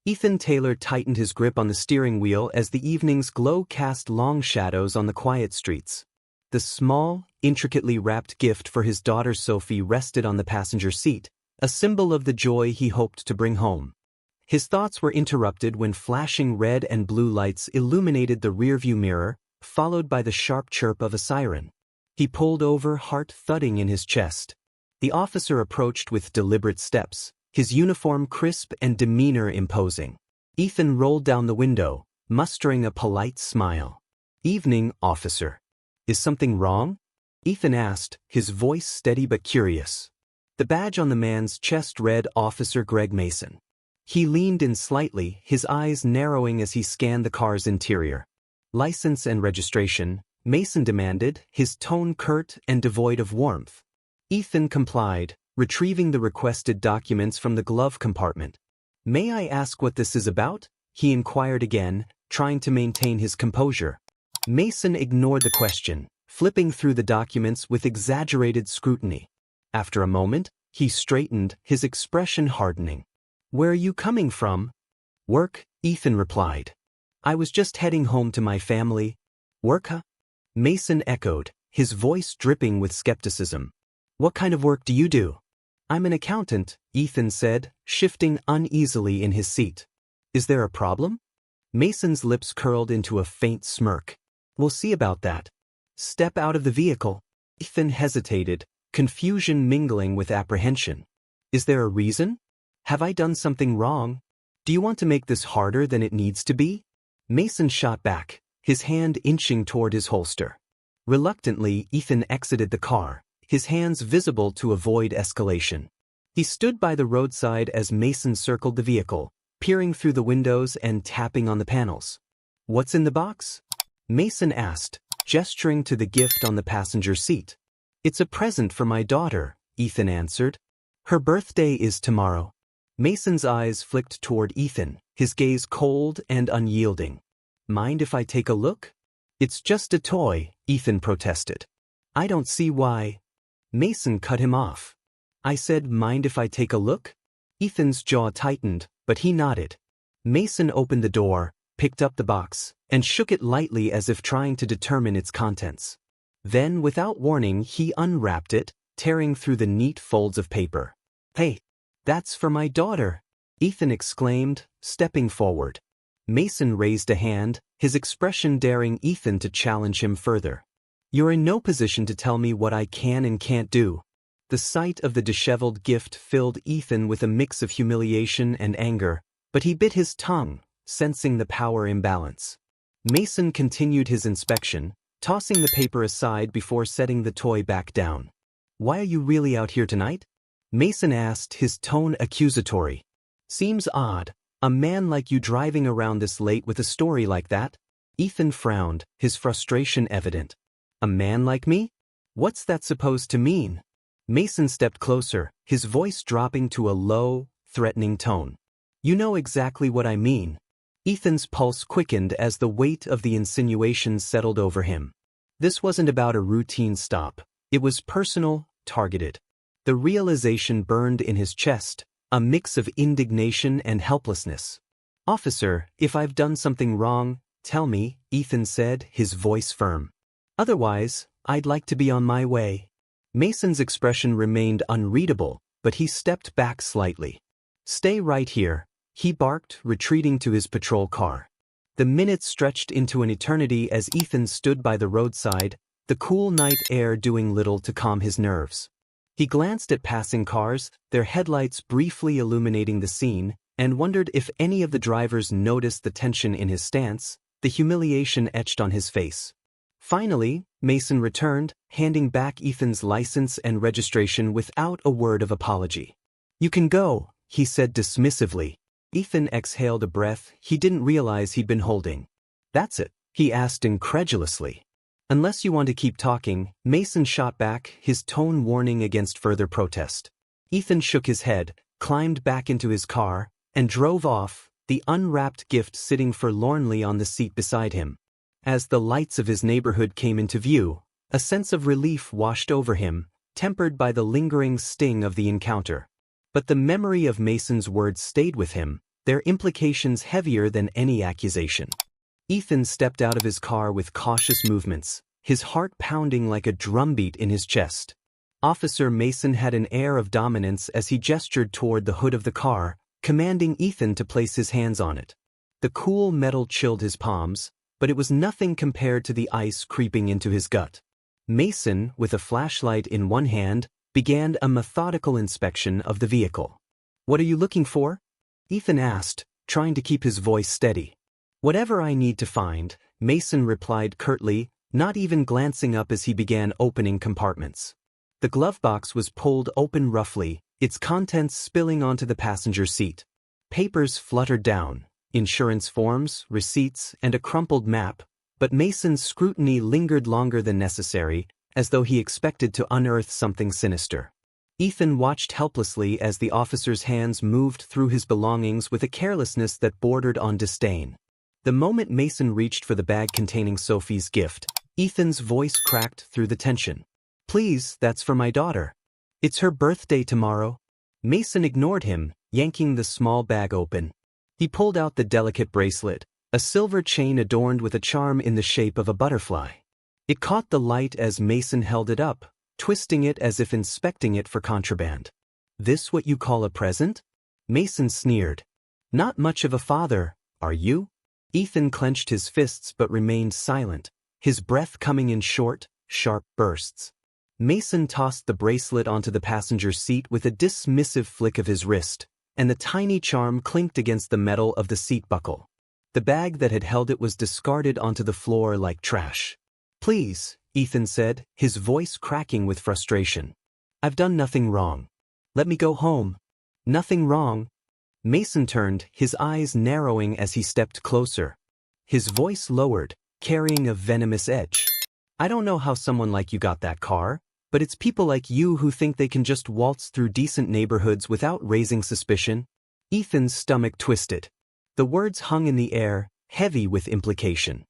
Ethan Taylor tightened his grip on the steering wheel as the evening's glow cast long shadows on the quiet streets. The small, intricately wrapped gift for his daughter Sophie rested on the passenger seat, a symbol of the joy he hoped to bring home. His thoughts were interrupted when flashing red and blue lights illuminated the rearview mirror, followed by the sharp chirp of a siren. He pulled over, heart thudding in his chest. The officer approached with deliberate steps, his uniform crisp and demeanor imposing. Ethan rolled down the window, mustering a polite smile. "Evening, officer. Is something wrong?" Ethan asked, his voice steady but curious. The badge on the man's chest read Officer Greg Mason. He leaned in slightly, his eyes narrowing as he scanned the car's interior. "License and registration," Mason demanded, his tone curt and devoid of warmth. Ethan complied, retrieving the requested documents from the glove compartment. "May I ask what this is about?" he inquired again, trying to maintain his composure. Mason ignored the question, flipping through the documents with exaggerated scrutiny. After a moment, he straightened, his expression hardening. "Where are you coming from?" "Work," Ethan replied. "I was just heading home to my family." "Work, huh?" Mason echoed, his voice dripping with skepticism. "What kind of work do you do?" "I'm an accountant," Ethan said, shifting uneasily in his seat. "Is there a problem?" Mason's lips curled into a faint smirk. "We'll see about that." "Step out of the vehicle." Ethan hesitated, confusion mingling with apprehension. "Is there a reason? Have I done something wrong? Do you want to make this harder than it needs to be?" Mason shot back, his hand inching toward his holster. Reluctantly, Ethan exited the car, his hands visible to avoid escalation. He stood by the roadside as Mason circled the vehicle, peering through the windows and tapping on the panels. "What's in the box?" Mason asked, gesturing to the gift on the passenger seat. "It's a present for my daughter," Ethan answered. "Her birthday is tomorrow." Mason's eyes flicked toward Ethan, his gaze cold and unyielding. "Mind if I take a look?" "It's just a toy," Ethan protested. "I don't see why." Mason cut him off. "I said, mind if I take a look?" Ethan's jaw tightened, but he nodded. Mason opened the door, picked up the box, and shook it lightly as if trying to determine its contents. Then, without warning, he unwrapped it, tearing through the neat folds of paper. "Hey, that's for my daughter," Ethan exclaimed, stepping forward. Mason raised a hand, his expression daring Ethan to challenge him further. "You're in no position to tell me what I can and can't do." The sight of the disheveled gift filled Ethan with a mix of humiliation and anger, but he bit his tongue, sensing the power imbalance. Mason continued his inspection, tossing the paper aside before setting the toy back down. "Why are you really out here tonight?" Mason asked, his tone accusatory. "Seems odd, a man like you driving around this late with a story like that." Ethan frowned, his frustration evident. "A man like me? What's that supposed to mean?" Mason stepped closer, his voice dropping to a low, threatening tone. "You know exactly what I mean." Ethan's pulse quickened as the weight of the insinuation settled over him. This wasn't about a routine stop. It was personal, targeted. The realization burned in his chest, a mix of indignation and helplessness. "Officer, if I've done something wrong, tell me," Ethan said, his voice firm. "Otherwise, I'd like to be on my way." Mason's expression remained unreadable, but he stepped back slightly. "Stay right here," he barked, retreating to his patrol car. The minutes stretched into an eternity as Ethan stood by the roadside, the cool night air doing little to calm his nerves. He glanced at passing cars, their headlights briefly illuminating the scene, and wondered if any of the drivers noticed the tension in his stance, the humiliation etched on his face. Finally, Mason returned, handing back Ethan's license and registration without a word of apology. "You can go," he said dismissively. Ethan exhaled a breath he didn't realize he'd been holding. "That's it?" he asked incredulously. "Unless you want to keep talking," Mason shot back, his tone warning against further protest. Ethan shook his head, climbed back into his car, and drove off, the unwrapped gift sitting forlornly on the seat beside him. As the lights of his neighborhood came into view, a sense of relief washed over him, tempered by the lingering sting of the encounter. But the memory of Mason's words stayed with him, their implications heavier than any accusation. Ethan stepped out of his car with cautious movements, his heart pounding like a drumbeat in his chest. Officer Mason had an air of dominance as he gestured toward the hood of the car, commanding Ethan to place his hands on it. The cool metal chilled his palms, but it was nothing compared to the ice creeping into his gut. Mason, with a flashlight in one hand, began a methodical inspection of the vehicle. "What are you looking for?" Ethan asked, trying to keep his voice steady. "Whatever I need to find," Mason replied curtly, not even glancing up as he began opening compartments. The glove box was pulled open roughly, its contents spilling onto the passenger seat. Papers fluttered down, insurance forms, receipts, and a crumpled map, but Mason's scrutiny lingered longer than necessary, as though he expected to unearth something sinister. Ethan watched helplessly as the officer's hands moved through his belongings with a carelessness that bordered on disdain. The moment Mason reached for the bag containing Sophie's gift, Ethan's voice cracked through the tension. "Please, that's for my daughter. It's her birthday tomorrow." Mason ignored him, yanking the small bag open. He pulled out the delicate bracelet, a silver chain adorned with a charm in the shape of a butterfly. It caught the light as Mason held it up, twisting it as if inspecting it for contraband. "This what you call a present?" Mason sneered. "Not much of a father, are you?" Ethan clenched his fists but remained silent, his breath coming in short, sharp bursts. Mason tossed the bracelet onto the passenger seat with a dismissive flick of his wrist, and the tiny charm clinked against the metal of the seat buckle. The bag that had held it was discarded onto the floor like trash. "Please," Ethan said, his voice cracking with frustration. "I've done nothing wrong. Let me go home." "Nothing wrong?" Mason turned, his eyes narrowing as he stepped closer. His voice lowered, carrying a venomous edge. "I don't know how someone like you got that car, but it's people like you who think they can just waltz through decent neighborhoods without raising suspicion." Ethan's stomach twisted. The words hung in the air, heavy with implication.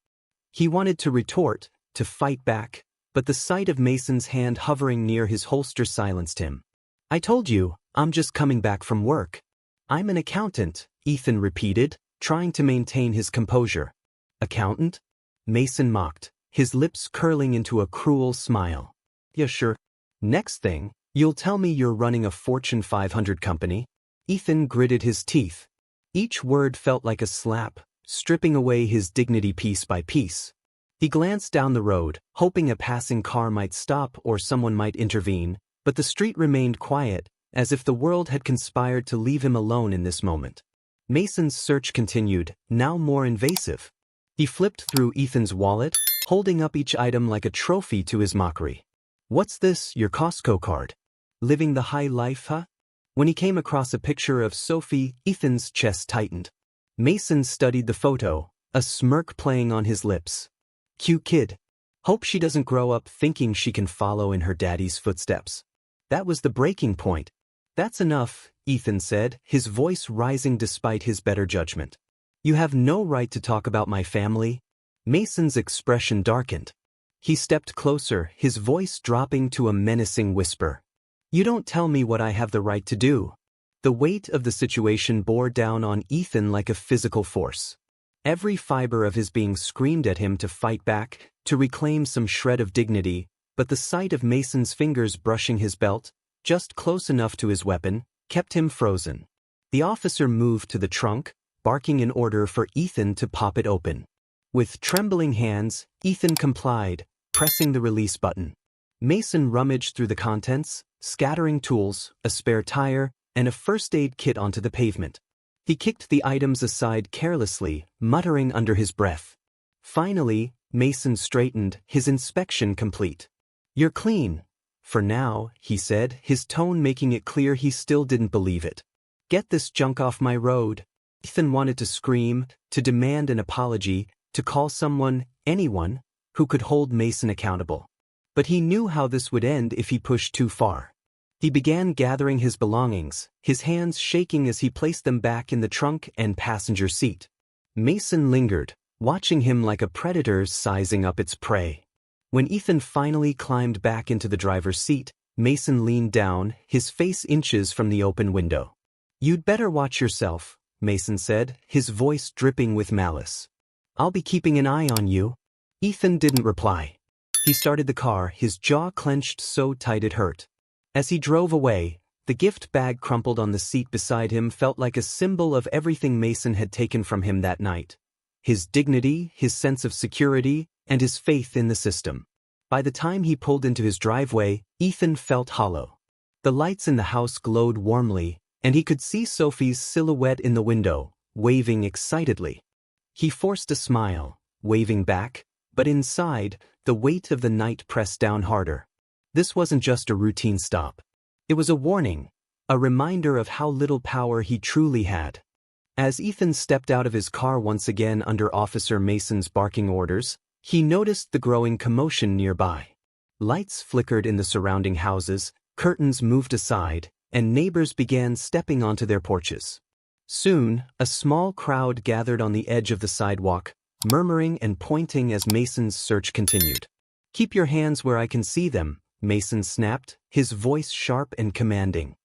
He wanted to retort, to fight back, but the sight of Mason's hand hovering near his holster silenced him. "I told you, I'm just coming back from work." "I'm an accountant," Ethan repeated, trying to maintain his composure. "Accountant?" Mason mocked, his lips curling into a cruel smile. "Yeah, sure. Next thing, you'll tell me you're running a Fortune 500 company?" Ethan gritted his teeth. Each word felt like a slap, stripping away his dignity piece by piece. He glanced down the road, hoping a passing car might stop or someone might intervene, but the street remained quiet, as if the world had conspired to leave him alone in this moment. Mason's search continued, now more invasive. He flipped through Ethan's wallet, holding up each item like a trophy to his mockery. "What's this, your Costco card? Living the high life, huh?" When he came across a picture of Sophie, Ethan's chest tightened. Mason studied the photo, a smirk playing on his lips. "Cute kid. Hope she doesn't grow up thinking she can follow in her daddy's footsteps." That was the breaking point. "That's enough," Ethan said, his voice rising despite his better judgment. "You have no right to talk about my family." Mason's expression darkened. He stepped closer, his voice dropping to a menacing whisper. "You don't tell me what I have the right to do." The weight of the situation bore down on Ethan like a physical force. Every fiber of his being screamed at him to fight back, to reclaim some shred of dignity, but the sight of Mason's fingers brushing his belt, just close enough to his weapon, kept him frozen. The officer moved to the trunk, barking an order for Ethan to pop it open. With trembling hands, Ethan complied, pressing the release button. Mason rummaged through the contents, scattering tools, a spare tire, and a first aid kit onto the pavement. He kicked the items aside carelessly, muttering under his breath. Finally, Mason straightened, his inspection complete. "You're clean. For now," he said, his tone making it clear he still didn't believe it. "Get this junk off my road." Ethan wanted to scream, to demand an apology, to call someone, anyone, who could hold Mason accountable. But he knew how this would end if he pushed too far. He began gathering his belongings, his hands shaking as he placed them back in the trunk and passenger seat. Mason lingered, watching him like a predator sizing up its prey. When Ethan finally climbed back into the driver's seat, Mason leaned down, his face inches from the open window. "You'd better watch yourself, Mason said, his voice dripping with malice. "I'll be keeping an eye on you." Ethan didn't reply. He started the car, his jaw clenched so tight it hurt. As he drove away, the gift bag crumpled on the seat beside him felt like a symbol of everything Mason had taken from him that night. His dignity, his sense of security, and his faith in the system. By the time he pulled into his driveway, Ethan felt hollow. The lights in the house glowed warmly, and he could see Sophie's silhouette in the window, waving excitedly. He forced a smile, waving back, but inside, the weight of the night pressed down harder. This wasn't just a routine stop. It was a warning, a reminder of how little power he truly had. As Ethan stepped out of his car once again under Officer Mason's barking orders, he noticed the growing commotion nearby. Lights flickered in the surrounding houses, curtains moved aside, and neighbors began stepping onto their porches. Soon, a small crowd gathered on the edge of the sidewalk, murmuring and pointing as Mason's search continued. "Keep your hands where I can see them," Mason snapped, his voice sharp and commanding.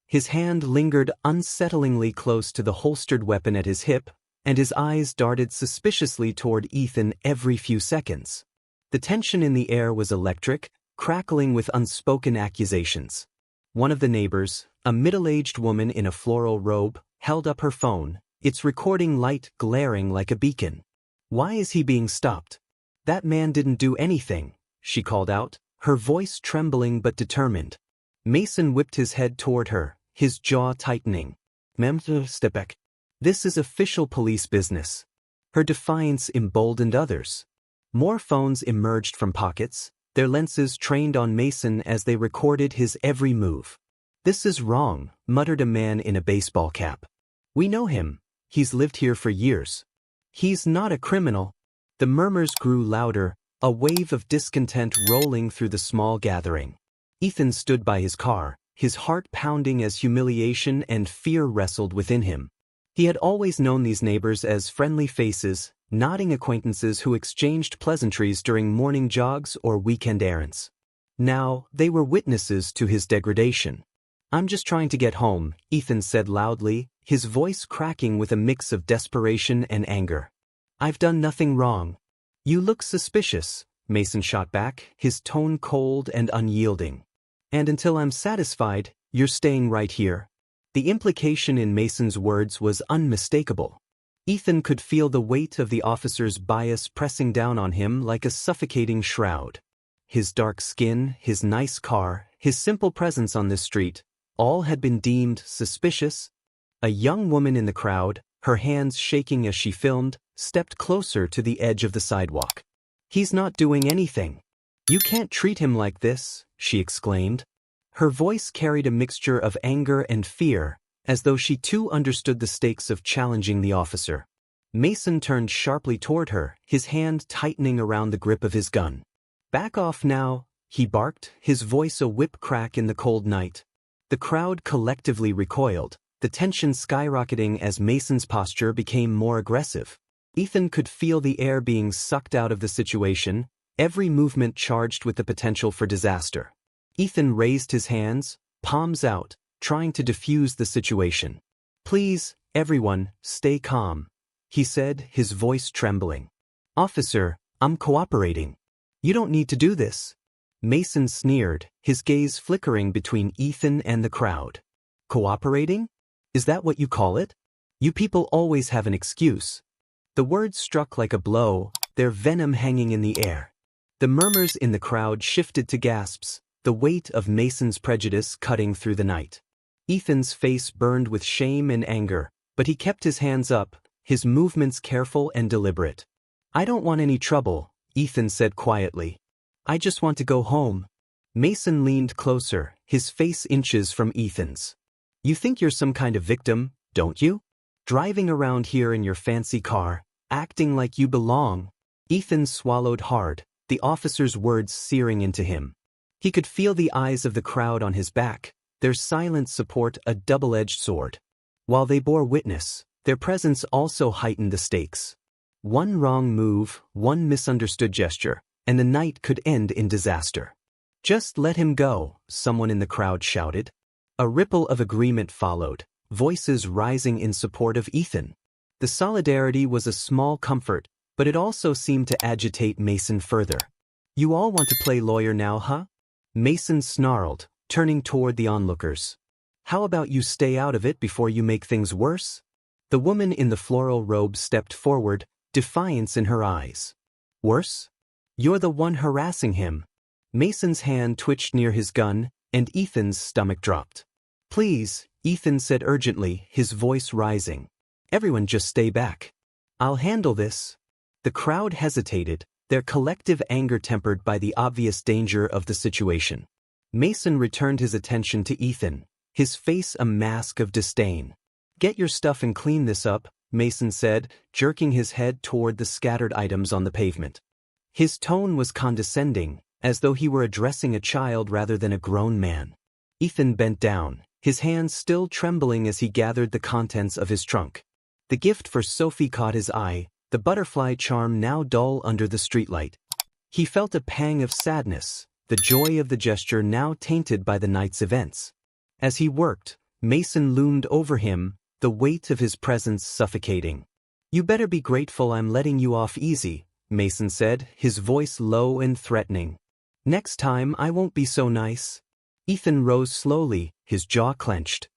His hand lingered unsettlingly close to the holstered weapon at his hip, and his eyes darted suspiciously toward Ethan every few seconds. The tension in the air was electric, crackling with unspoken accusations. One of the neighbors, a middle-aged woman in a floral robe, held up her phone, its recording light glaring like a beacon. "Why is he being stopped?" "That man didn't do anything," she called out, her voice trembling but determined. Mason whipped his head toward her, his jaw tightening. "Step back. This is official police business." Her defiance emboldened others. More phones emerged from pockets, their lenses trained on Mason as they recorded his every move. "This is wrong," muttered a man in a baseball cap. "We know him. He's lived here for years. He's not a criminal." The murmurs grew louder, a wave of discontent rolling through the small gathering. Ethan stood by his car, his heart pounding as humiliation and fear wrestled within him. He had always known these neighbors as friendly faces, nodding acquaintances who exchanged pleasantries during morning jogs or weekend errands. Now, they were witnesses to his degradation. "I'm just trying to get home," Ethan said loudly, his voice cracking with a mix of desperation and anger. "I've done nothing wrong." "You look suspicious," Mason shot back, his tone cold and unyielding. "And until I'm satisfied, you're staying right here." The implication in Mason's words was unmistakable. Ethan could feel the weight of the officer's bias pressing down on him like a suffocating shroud. His dark skin, his nice car, his simple presence on this street, all had been deemed suspicious. A young woman in the crowd, her hands shaking as she filmed, stepped closer to the edge of the sidewalk. "He's not doing anything. You can't treat him like this," she exclaimed. Her voice carried a mixture of anger and fear, as though she too understood the stakes of challenging the officer. Mason turned sharply toward her, his hand tightening around the grip of his gun. "Back off now," he barked, his voice a whip crack in the cold night. The crowd collectively recoiled, the tension skyrocketing as Mason's posture became more aggressive. Ethan could feel the air being sucked out of the situation, every movement charged with the potential for disaster. Ethan raised his hands, palms out, trying to defuse the situation. "Please, everyone, stay calm," he said, his voice trembling. "Officer, I'm cooperating. You don't need to do this." Mason sneered, his gaze flickering between Ethan and the crowd. "Cooperating? Is that what you call it? You people always have an excuse." The words struck like a blow, their venom hanging in the air. The murmurs in the crowd shifted to gasps, the weight of Mason's prejudice cutting through the night. Ethan's face burned with shame and anger, but he kept his hands up, his movements careful and deliberate. "I don't want any trouble," Ethan said quietly. "I just want to go home." Mason leaned closer, his face inches from Ethan's. "You think you're some kind of victim, don't you? Driving around here in your fancy car, acting like you belong." Ethan swallowed hard, the officer's words searing into him. He could feel the eyes of the crowd on his back, their silent support a double-edged sword. While they bore witness, their presence also heightened the stakes. One wrong move, one misunderstood gesture, and the night could end in disaster. "Just let him go," someone in the crowd shouted. A ripple of agreement followed, voices rising in support of Ethan. The solidarity was a small comfort, but it also seemed to agitate Mason further. "You all want to play lawyer now, huh?" Mason snarled, turning toward the onlookers. "How about you stay out of it before you make things worse?" The woman in the floral robe stepped forward, defiance in her eyes. "Worse? You're the one harassing him." Mason's hand twitched near his gun, and Ethan's stomach dropped. "Please," Ethan said urgently, his voice rising. "Everyone just stay back. I'll handle this." The crowd hesitated, their collective anger tempered by the obvious danger of the situation. Mason returned his attention to Ethan, his face a mask of disdain. "Get your stuff and clean this up," Mason said, jerking his head toward the scattered items on the pavement. His tone was condescending, as though he were addressing a child rather than a grown man. Ethan bent down, his hands still trembling as he gathered the contents of his trunk. The gift for Sophie caught his eye, the butterfly charm now dull under the streetlight. He felt a pang of sadness, the joy of the gesture now tainted by the night's events. As he worked, Mason loomed over him, the weight of his presence suffocating. "You better be grateful I'm letting you off easy," Mason said, his voice low and threatening. "Next time I won't be so nice." Ethan rose slowly, his jaw clenched.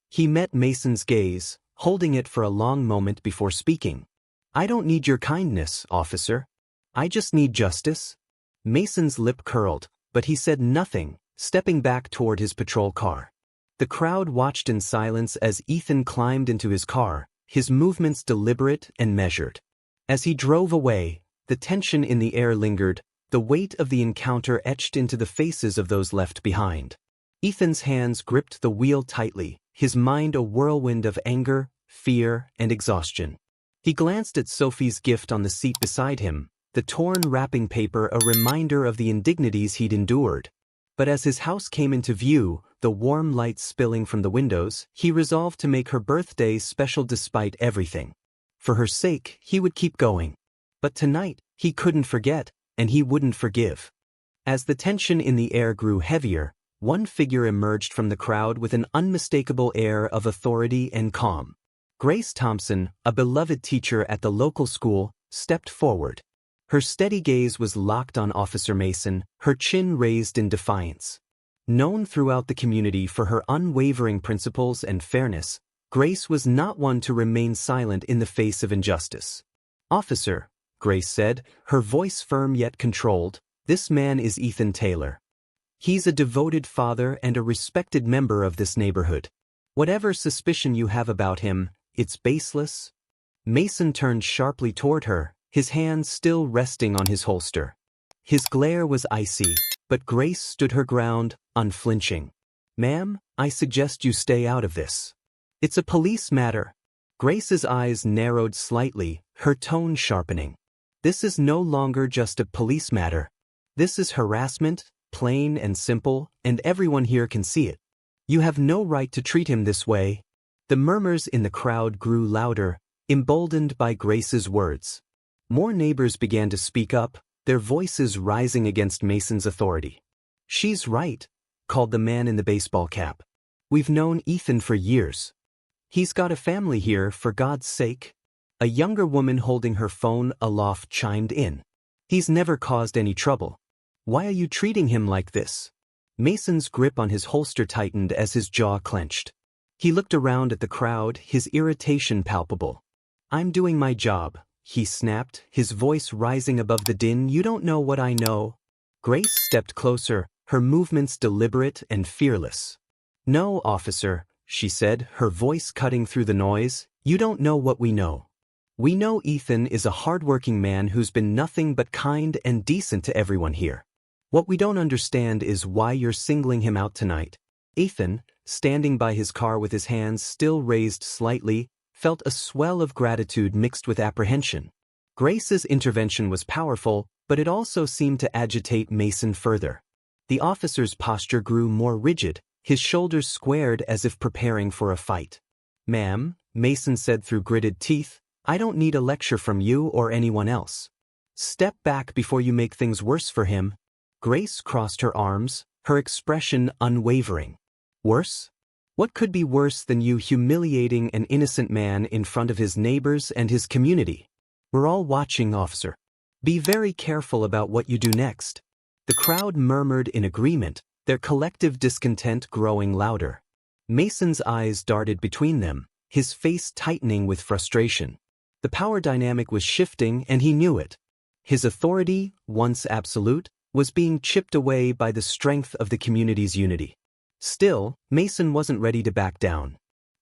He met Mason's gaze, holding it for a long moment before speaking. "I don't need your kindness, officer. I just need justice." Mason's lip curled, but he said nothing, stepping back toward his patrol car. The crowd watched in silence as Ethan climbed into his car, his movements deliberate and measured. As he drove away, the tension in the air lingered, the weight of the encounter etched into the faces of those left behind. Ethan's hands gripped the wheel tightly, his mind a whirlwind of anger, fear, and exhaustion. He glanced at Sophie's gift on the seat beside him, the torn wrapping paper a reminder of the indignities he'd endured. But as his house came into view, the warm light spilling from the windows, he resolved to make her birthday special despite everything. For her sake, he would keep going. But tonight, he couldn't forget, and he wouldn't forgive. As the tension in the air grew heavier, one figure emerged from the crowd with an unmistakable air of authority and calm. Grace Thompson, a beloved teacher at the local school, stepped forward. Her steady gaze was locked on Officer Mason, her chin raised in defiance. Known throughout the community for her unwavering principles and fairness, Grace was not one to remain silent in the face of injustice. "Officer," Grace said, her voice firm yet controlled, "this man is Ethan Taylor. He's a devoted father and a respected member of this neighborhood. Whatever suspicion you have about him, it's baseless." Mason turned sharply toward her, his hands still resting on his holster. His glare was icy, but Grace stood her ground, unflinching. "Ma'am, I suggest you stay out of this. It's a police matter." Grace's eyes narrowed slightly, her tone sharpening. "This is no longer just a police matter. This is harassment, plain and simple, and everyone here can see it. You have no right to treat him this way." The murmurs in the crowd grew louder, emboldened by Grace's words. More neighbors began to speak up, their voices rising against Mason's authority. "She's right," called the man in the baseball cap. "We've known Ethan for years. He's got a family here, for God's sake." A younger woman holding her phone aloft chimed in. "He's never caused any trouble. Why are you treating him like this?" Mason's grip on his holster tightened as his jaw clenched. He looked around at the crowd, his irritation palpable. "I'm doing my job," he snapped, his voice rising above the din. "You don't know what I know." Grace stepped closer, her movements deliberate and fearless. "No, officer," she said, her voice cutting through the noise, "you don't know what we know. We know Ethan is a hardworking man who's been nothing but kind and decent to everyone here. What we don't understand is why you're singling him out tonight." Ethan, standing by his car with his hands still raised slightly, felt a swell of gratitude mixed with apprehension. Grace's intervention was powerful, but it also seemed to agitate Mason further. The officer's posture grew more rigid, his shoulders squared as if preparing for a fight. "Ma'am," Mason said through gritted teeth, "I don't need a lecture from you or anyone else. Step back before you make things worse for him." Grace crossed her arms, her expression unwavering. "Worse? What could be worse than you humiliating an innocent man in front of his neighbors and his community? We're all watching, officer. Be very careful about what you do next. The crowd murmured in agreement, their collective discontent growing louder. Mason's eyes darted between them, his face tightening with frustration. The power dynamic was shifting and he knew it. His authority, once absolute, was being chipped away by the strength of the community's unity. Still, Mason wasn't ready to back down.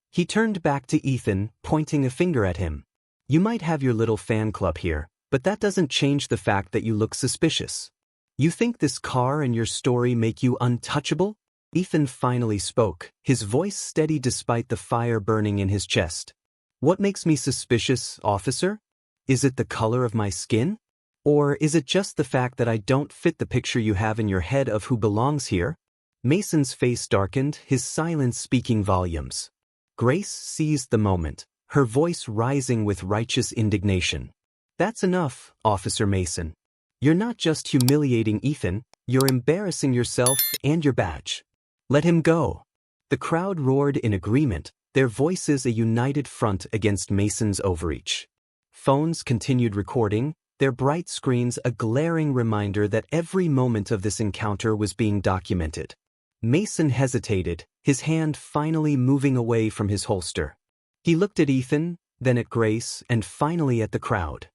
He turned back to Ethan, pointing a finger at him. You might have your little fan club here, but that doesn't change the fact that you look suspicious. You think this car and your story make you untouchable? Ethan finally spoke, his voice steady despite the fire burning in his chest. What makes me suspicious, officer? Is it the color of my skin? Or is it just the fact that I don't fit the picture you have in your head of who belongs here? Mason's face darkened, his silence speaking volumes. Grace seized the moment, her voice rising with righteous indignation. That's enough, Officer Mason. You're not just humiliating Ethan, you're embarrassing yourself and your badge. Let him go. The crowd roared in agreement, their voices a united front against Mason's overreach. Phones continued recording, their bright screens a glaring reminder that every moment of this encounter was being documented. Mason hesitated, his hand finally moving away from his holster. He looked at Ethan, then at Grace, and finally at the crowd.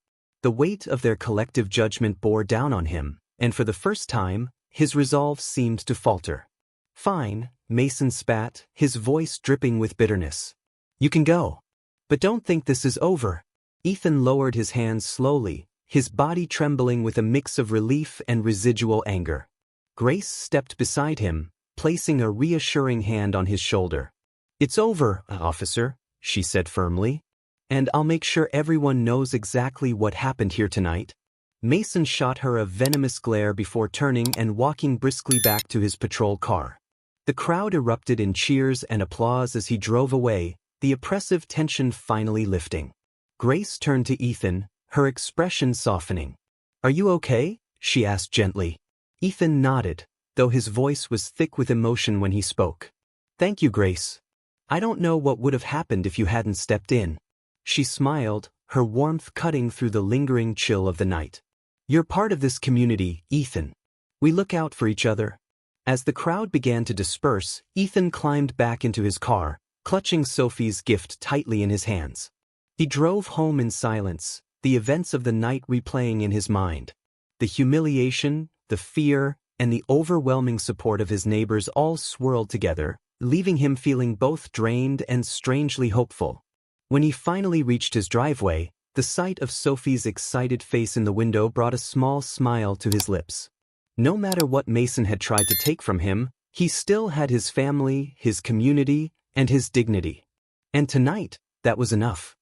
The weight of their collective judgment bore down on him, and for the first time, his resolve seemed to falter. Fine, Mason spat, his voice dripping with bitterness. You can go. But don't think this is over. Ethan lowered his hands slowly, his body trembling with a mix of relief and residual anger. Grace stepped beside him, placing a reassuring hand on his shoulder. It's over, officer, she said firmly. And I'll make sure everyone knows exactly what happened here tonight. Mason shot her a venomous glare before turning and walking briskly back to his patrol car. The crowd erupted in cheers and applause as he drove away, the oppressive tension finally lifting. Grace turned to Ethan, her expression softening. Are you okay? She asked gently. Ethan nodded, though his voice was thick with emotion when he spoke. Thank you, Grace. I don't know what would have happened if you hadn't stepped in. She smiled, her warmth cutting through the lingering chill of the night. You're part of this community, Ethan. We look out for each other. As the crowd began to disperse, Ethan climbed back into his car, clutching Sophie's gift tightly in his hands. He drove home in silence, the events of the night replaying in his mind. The humiliation, the fear, and the overwhelming support of his neighbors all swirled together, leaving him feeling both drained and strangely hopeful. When he finally reached his driveway, the sight of Sophie's excited face in the window brought a small smile to his lips. No matter what Mason had tried to take from him, he still had his family, his community, and his dignity. And tonight, that was enough.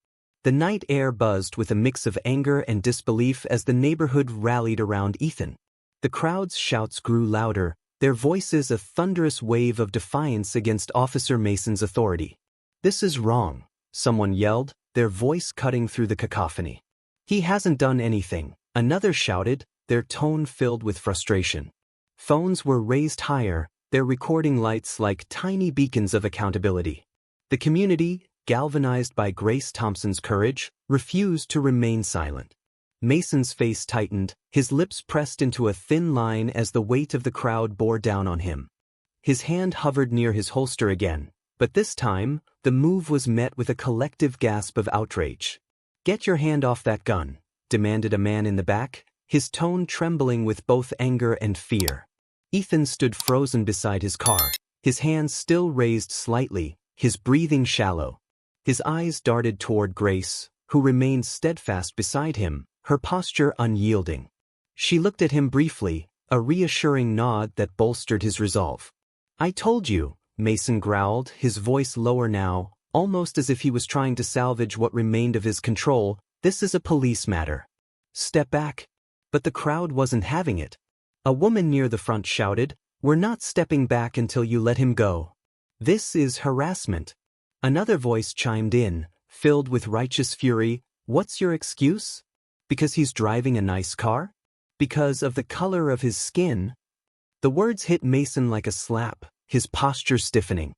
The night air buzzed with a mix of anger and disbelief as the neighborhood rallied around Ethan. The crowd's shouts grew louder, their voices a thunderous wave of defiance against Officer Mason's authority. This is wrong, someone yelled, their voice cutting through the cacophony. He hasn't done anything, another shouted, their tone filled with frustration. Phones were raised higher, their recording lights like tiny beacons of accountability. The community, galvanized by Grace Thompson's courage, refused to remain silent. Mason's face tightened, his lips pressed into a thin line as the weight of the crowd bore down on him. His hand hovered near his holster again, but this time, the move was met with a collective gasp of outrage. Get your hand off that gun, demanded a man in the back, his tone trembling with both anger and fear. Ethan stood frozen beside his car, his hands still raised slightly, his breathing shallow. His eyes darted toward Grace, who remained steadfast beside him, her posture unyielding. She looked at him briefly, a reassuring nod that bolstered his resolve. I told you, Mason growled, his voice lower now, almost as if he was trying to salvage what remained of his control. This is a police matter. Step back. But the crowd wasn't having it. A woman near the front shouted, We're not stepping back until you let him go. This is harassment. Another voice chimed in, filled with righteous fury. What's your excuse? Because he's driving a nice car? Because of the color of his skin? The words hit Mason like a slap, his posture stiffening.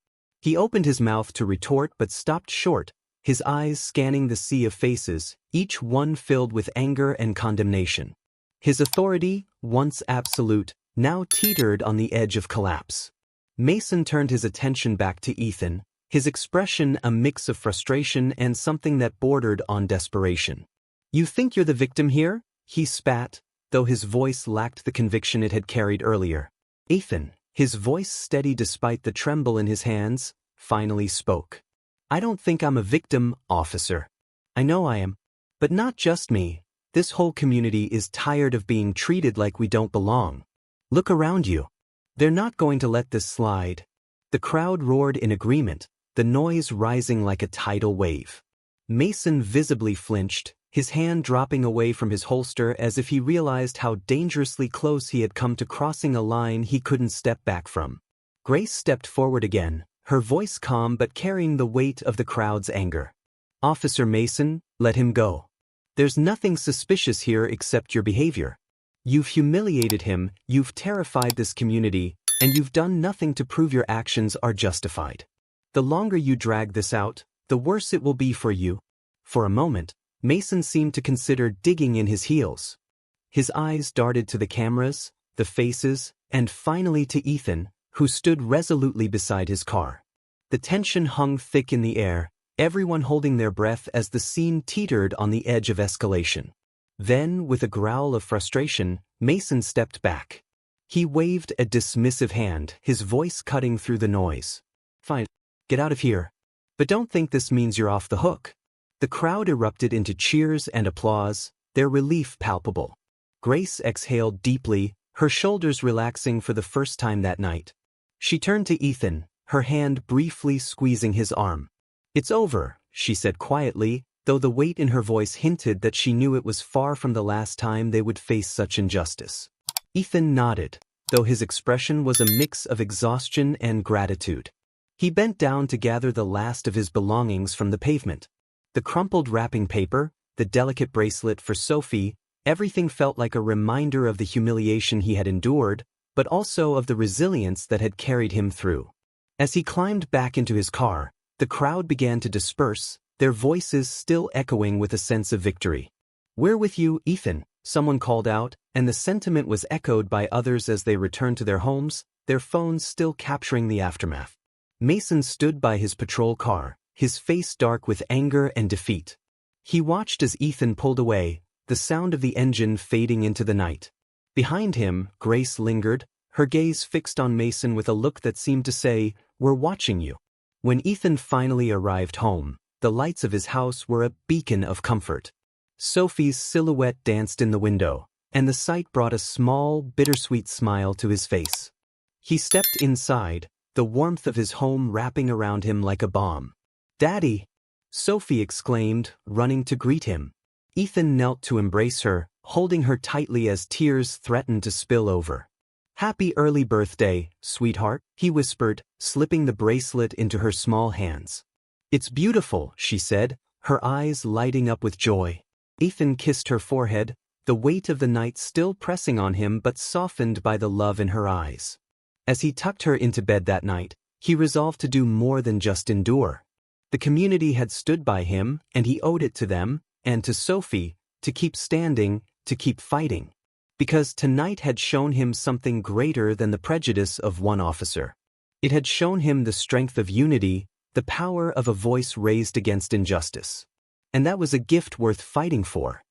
He opened his mouth to retort but stopped short, his eyes scanning the sea of faces, each one filled with anger and condemnation. His authority, once absolute, now teetered on the edge of collapse. Mason turned his attention back to Ethan, his expression a mix of frustration and something that bordered on desperation. "You think you're the victim here?" he spat, though his voice lacked the conviction it had carried earlier. Ethan, his voice steady despite the tremble in his hands, finally spoke. "I don't think I'm a victim, officer. I know I am. But not just me. This whole community is tired of being treated like we don't belong. Look around you. They're not going to let this slide." The crowd roared in agreement, the noise rising like a tidal wave. Mason visibly flinched, his hand dropping away from his holster as if he realized how dangerously close he had come to crossing a line he couldn't step back from. Grace stepped forward again, her voice calm but carrying the weight of the crowd's anger. "Officer Mason, let him go. There's nothing suspicious here except your behavior. You've humiliated him, you've terrified this community, and you've done nothing to prove your actions are justified. The longer you drag this out, the worse it will be for you." For a moment, Mason seemed to consider digging in his heels. His eyes darted to the cameras, the faces, and finally to Ethan, who stood resolutely beside his car. The tension hung thick in the air, everyone holding their breath as the scene teetered on the edge of escalation. Then, with a growl of frustration, Mason stepped back. He waved a dismissive hand, his voice cutting through the noise. "Fine, get out of here. But don't think this means you're off the hook." The crowd erupted into cheers and applause, their relief palpable. Grace exhaled deeply, her shoulders relaxing for the first time that night. She turned to Ethan, her hand briefly squeezing his arm. "It's over," she said quietly, though the weight in her voice hinted that she knew it was far from the last time they would face such injustice. Ethan nodded, though his expression was a mix of exhaustion and gratitude. He bent down to gather the last of his belongings from the pavement. The crumpled wrapping paper, the delicate bracelet for Sophie, everything felt like a reminder of the humiliation he had endured, but also of the resilience that had carried him through. As he climbed back into his car, the crowd began to disperse, their voices still echoing with a sense of victory. "We're with you, Ethan," someone called out, and the sentiment was echoed by others as they returned to their homes, their phones still capturing the aftermath. Mason stood by his patrol car, his face dark with anger and defeat. He watched as Ethan pulled away, the sound of the engine fading into the night. Behind him, Grace lingered, her gaze fixed on Mason with a look that seemed to say, "We're watching you." When Ethan finally arrived home, the lights of his house were a beacon of comfort. Sophie's silhouette danced in the window, and the sight brought a small, bittersweet smile to his face. He stepped inside, the warmth of his home wrapping around him like a balm. "Daddy!" Sophie exclaimed, running to greet him. Ethan knelt to embrace her, holding her tightly as tears threatened to spill over. "Happy early birthday, sweetheart," he whispered, slipping the bracelet into her small hands. "It's beautiful," she said, her eyes lighting up with joy. Ethan kissed her forehead, the weight of the night still pressing on him but softened by the love in her eyes. As he tucked her into bed that night, he resolved to do more than just endure. The community had stood by him, and he owed it to them, and to Sophie, to keep standing, to keep fighting. Because tonight had shown him something greater than the prejudice of one officer. It had shown him the strength of unity, the power of a voice raised against injustice. And that was a gift worth fighting for.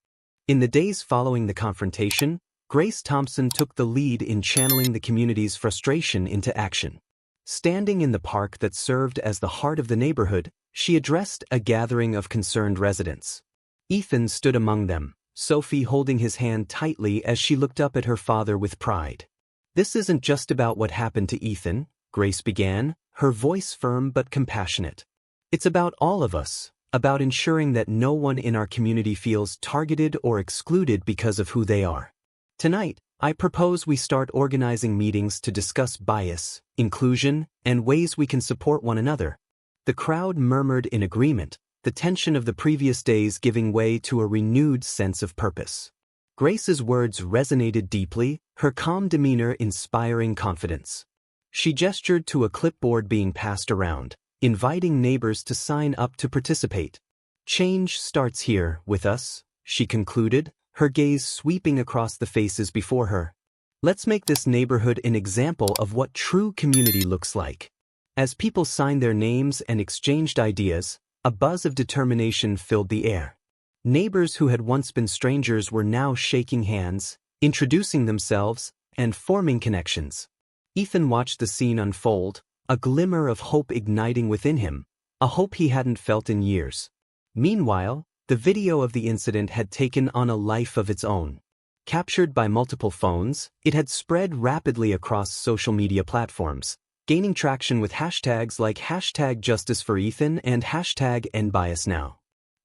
In the days following the confrontation, Grace Thompson took the lead in channeling the community's frustration into action. Standing in the park that served as the heart of the neighborhood, she addressed a gathering of concerned residents. Ethan stood among them, Sophie holding his hand tightly as she looked up at her father with pride. "This isn't just about what happened to Ethan," Grace began, her voice firm but compassionate. "It's about all of us, about ensuring that no one in our community feels targeted or excluded because of who they are. Tonight, I propose we start organizing meetings to discuss bias, inclusion, and ways we can support one another." The crowd murmured in agreement, the tension of the previous days giving way to a renewed sense of purpose. Grace's words resonated deeply, her calm demeanor inspiring confidence. She gestured to a clipboard being passed around, inviting neighbors to sign up to participate. "Change starts here, with us," she concluded, her gaze sweeping across the faces before her. "Let's make this neighborhood an example of what true community looks like." As people signed their names and exchanged ideas, a buzz of determination filled the air. Neighbors who had once been strangers were now shaking hands, introducing themselves, and forming connections. Ethan watched the scene unfold, a glimmer of hope igniting within him, a hope he hadn't felt in years. Meanwhile, the video of the incident had taken on a life of its own. Captured by multiple phones, it had spread rapidly across social media platforms, gaining traction with hashtags like #JusticeForEthan and #EndBiasNow.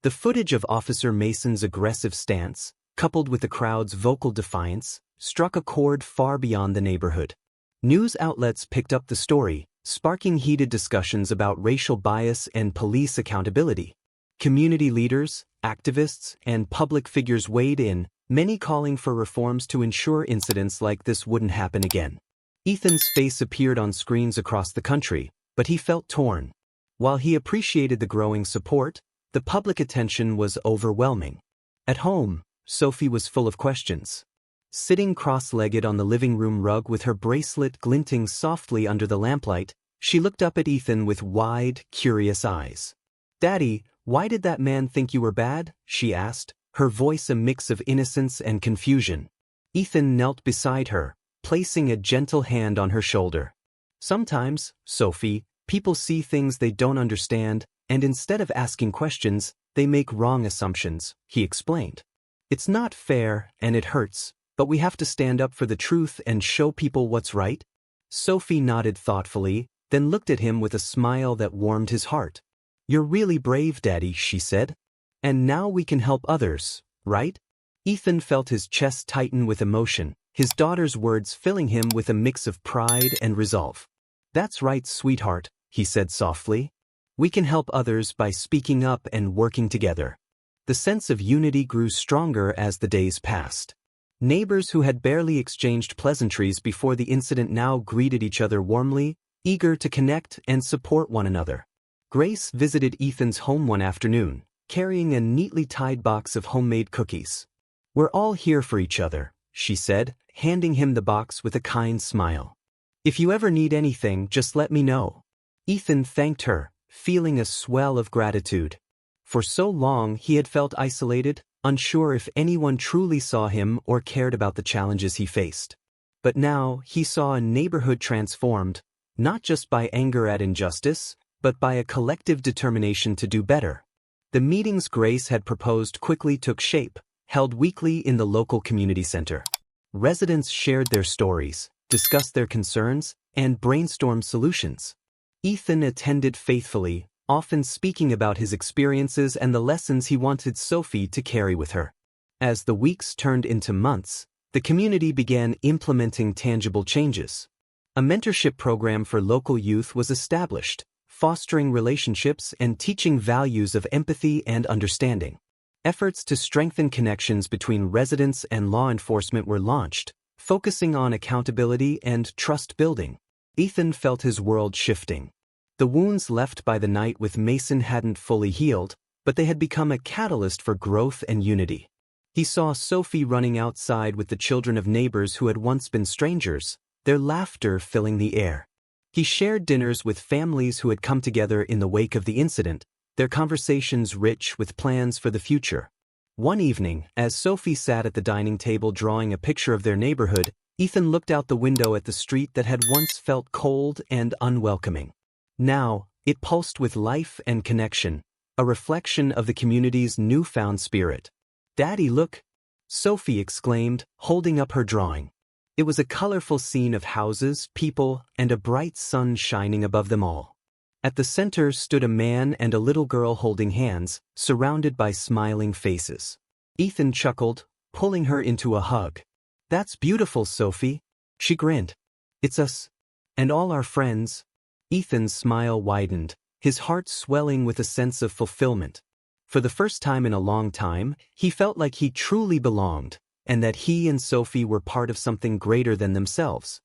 The footage of Officer Mason's aggressive stance, coupled with the crowd's vocal defiance, struck a chord far beyond the neighborhood. News outlets picked up the story, sparking heated discussions about racial bias and police accountability. Community leaders, activists, and public figures weighed in, many calling for reforms to ensure incidents like this wouldn't happen again. Ethan's face appeared on screens across the country, but he felt torn. While he appreciated the growing support, the public attention was overwhelming. At home, Sophie was full of questions. Sitting cross-legged on the living room rug with her bracelet glinting softly under the lamplight, she looked up at Ethan with wide, curious eyes. "Daddy, why did that man think you were bad?" she asked, her voice a mix of innocence and confusion. Ethan knelt beside her, placing a gentle hand on her shoulder. "Sometimes, Sophie, people see things they don't understand, and instead of asking questions, they make wrong assumptions," he explained. "It's not fair, and it hurts, but we have to stand up for the truth and show people what's right." Sophie nodded thoughtfully, then looked at him with a smile that warmed his heart. "You're really brave, Daddy," she said. "And now we can help others, right?" Ethan felt his chest tighten with emotion, his daughter's words filling him with a mix of pride and resolve. "That's right, sweetheart," he said softly. "We can help others by speaking up and working together." The sense of unity grew stronger as the days passed. Neighbors who had barely exchanged pleasantries before the incident now greeted each other warmly, eager to connect and support one another. Grace visited Ethan's home one afternoon, carrying a neatly tied box of homemade cookies. "We're all here for each other," she said, handing him the box with a kind smile. "If you ever need anything, just let me know." Ethan thanked her, feeling a swell of gratitude. For so long he had felt isolated, unsure if anyone truly saw him or cared about the challenges he faced. But now he saw a neighborhood transformed, not just by anger at injustice, but by a collective determination to do better. The meetings Grace had proposed quickly took shape, held weekly in the local community center. Residents shared their stories, discussed their concerns, and brainstormed solutions. Ethan attended faithfully, often speaking about his experiences and the lessons he wanted Sophie to carry with her. As the weeks turned into months, the community began implementing tangible changes. A mentorship program for local youth was established, fostering relationships and teaching values of empathy and understanding. Efforts to strengthen connections between residents and law enforcement were launched, focusing on accountability and trust building. Ethan felt his world shifting. The wounds left by the night with Mason hadn't fully healed, but they had become a catalyst for growth and unity. He saw Sophie running outside with the children of neighbors who had once been strangers, their laughter filling the air. He shared dinners with families who had come together in the wake of the incident, their conversations rich with plans for the future. One evening, as Sophie sat at the dining table drawing a picture of their neighborhood, Ethan looked out the window at the street that had once felt cold and unwelcoming. Now, it pulsed with life and connection, a reflection of the community's newfound spirit. "Daddy, look!" Sophie exclaimed, holding up her drawing. It was a colorful scene of houses, people, and a bright sun shining above them all. At the center stood a man and a little girl holding hands, surrounded by smiling faces. Ethan chuckled, pulling her into a hug. "That's beautiful, Sophie." She grinned. "It's us. And all our friends." Ethan's smile widened, his heart swelling with a sense of fulfillment. For the first time in a long time, he felt like he truly belonged, and that he and Sophie were part of something greater than themselves.